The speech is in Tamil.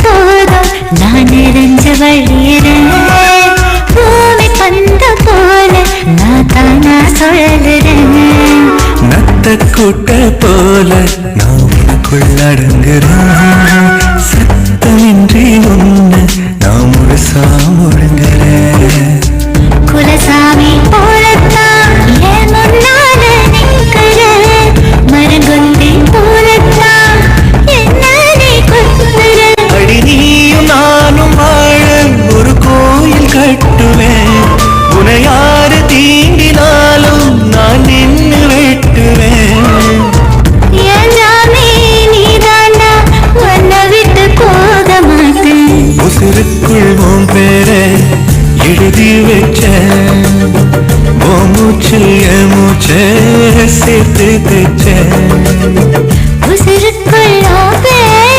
போதும் நான் நிறைஞ்சு வழியிறேன். பூமி பந்த போல நான் தானா சொல்லுறேன். நத்த கூட்ட போல நான் உனக்குள்ளடங்குறேன். சத்தமின்றி ஒன்று நான் முழுசா ஒழுங்குறேன். குலசாமி போலத்தான் என் முன்னால நிற்கிற. மரங்கொந்தி போலத்தான் என்ன நீ கொத்துற. அடி நீயும் நானும் வாழ ஒரு கோயில் கட்டுவேன். உன்னை யாரு தீண்டினாலும் நான் நின்று வெட்டுவேன். என் ஜாமி நீதாண்டா, உன்னை விட்டு போக மாட்டேன். உசிருக்குள் உன் பேரை எழுதி வச்சேன். மூச்சில் என் மூச்சை சேர்த்து